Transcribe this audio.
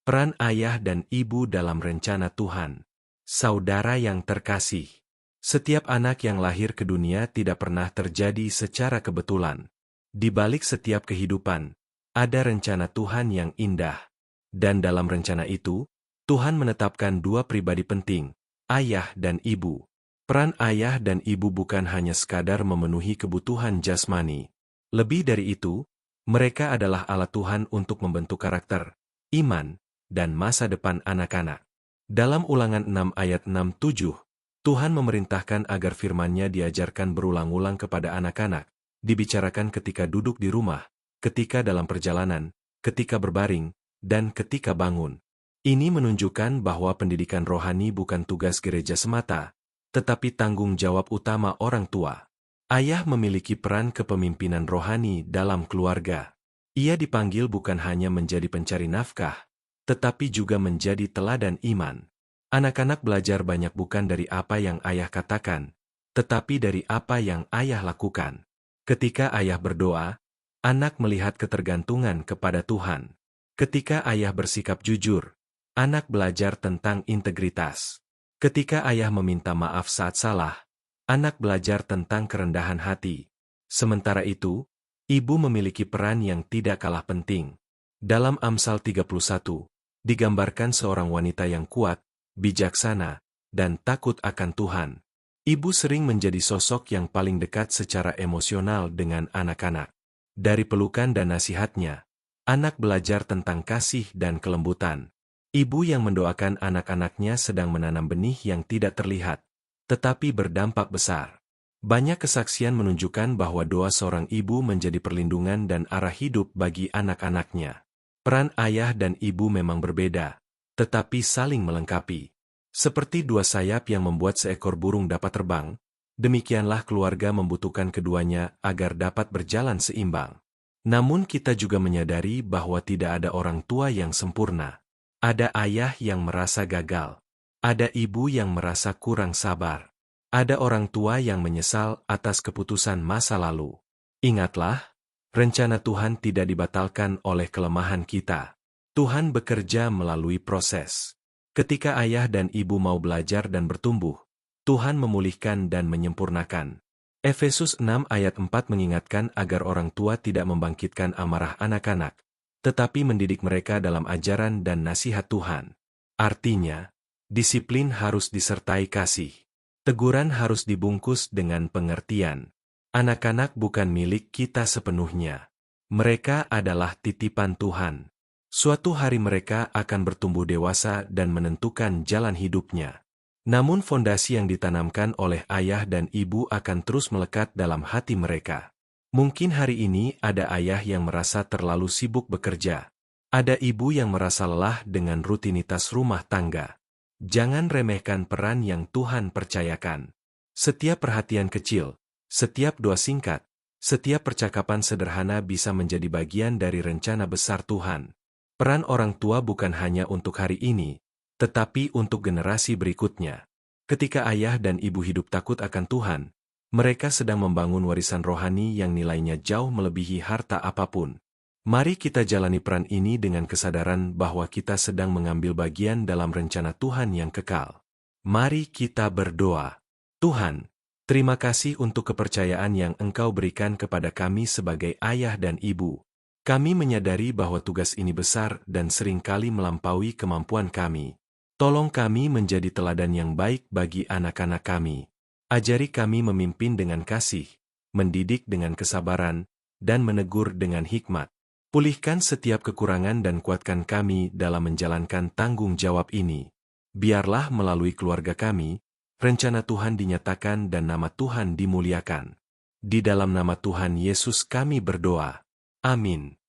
Peran ayah dan ibu dalam rencana Tuhan. Saudara yang terkasih, setiap anak yang lahir ke dunia tidak pernah terjadi secara kebetulan. Di balik setiap kehidupan, ada rencana Tuhan yang indah. Dan dalam rencana itu, Tuhan menetapkan dua pribadi penting, ayah dan ibu. Peran ayah dan ibu bukan hanya sekadar memenuhi kebutuhan jasmani. Lebih dari itu, mereka adalah alat Tuhan untuk membentuk karakter, iman, dan masa depan anak-anak. Dalam Ulangan 6 ayat 6-7, Tuhan memerintahkan agar firman-Nya diajarkan berulang-ulang kepada anak-anak, dibicarakan ketika duduk di rumah, ketika dalam perjalanan, ketika berbaring, dan ketika bangun. Ini menunjukkan bahwa pendidikan rohani bukan tugas gereja semata, tetapi tanggung jawab utama orang tua. Ayah memiliki peran kepemimpinan rohani dalam keluarga. Ia dipanggil bukan hanya menjadi pencari nafkah, tetapi juga menjadi teladan iman. Anak-anak belajar banyak bukan dari apa yang ayah katakan, tetapi dari apa yang ayah lakukan. Ketika ayah berdoa, anak melihat ketergantungan kepada Tuhan. Ketika ayah bersikap jujur, anak belajar tentang integritas. Ketika ayah meminta maaf saat salah, anak belajar tentang kerendahan hati. Sementara itu, ibu memiliki peran yang tidak kalah penting. Dalam Amsal 31, digambarkan seorang wanita yang kuat, bijaksana, dan takut akan Tuhan. Ibu sering menjadi sosok yang paling dekat secara emosional dengan anak-anak. Dari pelukan dan nasihatnya, anak belajar tentang kasih dan kelembutan. Ibu yang mendoakan anak-anaknya sedang menanam benih yang tidak terlihat, tetapi berdampak besar. Banyak kesaksian menunjukkan bahwa doa seorang ibu menjadi perlindungan dan arah hidup bagi anak-anaknya. Peran ayah dan ibu memang berbeda, tetapi saling melengkapi. Seperti dua sayap yang membuat seekor burung dapat terbang, demikianlah keluarga membutuhkan keduanya agar dapat berjalan seimbang. Namun kita juga menyadari bahwa tidak ada orang tua yang sempurna. Ada ayah yang merasa gagal. Ada ibu yang merasa kurang sabar. Ada orang tua yang menyesal atas keputusan masa lalu. Ingatlah, rencana Tuhan tidak dibatalkan oleh kelemahan kita. Tuhan bekerja melalui proses. Ketika ayah dan ibu mau belajar dan bertumbuh, Tuhan memulihkan dan menyempurnakan. Efesus 6 ayat 4 mengingatkan agar orang tua tidak membangkitkan amarah anak-anak, tetapi mendidik mereka dalam ajaran dan nasihat Tuhan. Artinya, disiplin harus disertai kasih. Teguran harus dibungkus dengan pengertian. Anak-anak bukan milik kita sepenuhnya. Mereka adalah titipan Tuhan. Suatu hari mereka akan bertumbuh dewasa dan menentukan jalan hidupnya. Namun fondasi yang ditanamkan oleh ayah dan ibu akan terus melekat dalam hati mereka. Mungkin hari ini ada ayah yang merasa terlalu sibuk bekerja. Ada ibu yang merasa lelah dengan rutinitas rumah tangga. Jangan remehkan peran yang Tuhan percayakan. Setiap perhatian kecil, setiap doa singkat, setiap percakapan sederhana bisa menjadi bagian dari rencana besar Tuhan. Peran orang tua bukan hanya untuk hari ini, tetapi untuk generasi berikutnya. Ketika ayah dan ibu hidup takut akan Tuhan, mereka sedang membangun warisan rohani yang nilainya jauh melebihi harta apapun. Mari kita jalani peran ini dengan kesadaran bahwa kita sedang mengambil bagian dalam rencana Tuhan yang kekal. Mari kita berdoa. Tuhan, terima kasih untuk kepercayaan yang Engkau berikan kepada kami sebagai ayah dan ibu. Kami menyadari bahwa tugas ini besar dan seringkali melampaui kemampuan kami. Tolong kami menjadi teladan yang baik bagi anak-anak kami. Ajari kami memimpin dengan kasih, mendidik dengan kesabaran, dan menegur dengan hikmat. Pulihkan setiap kekurangan dan kuatkan kami dalam menjalankan tanggung jawab ini. Biarlah melalui keluarga kami, rencana Tuhan dinyatakan dan nama Tuhan dimuliakan. Di dalam nama Tuhan Yesus kami berdoa. Amin.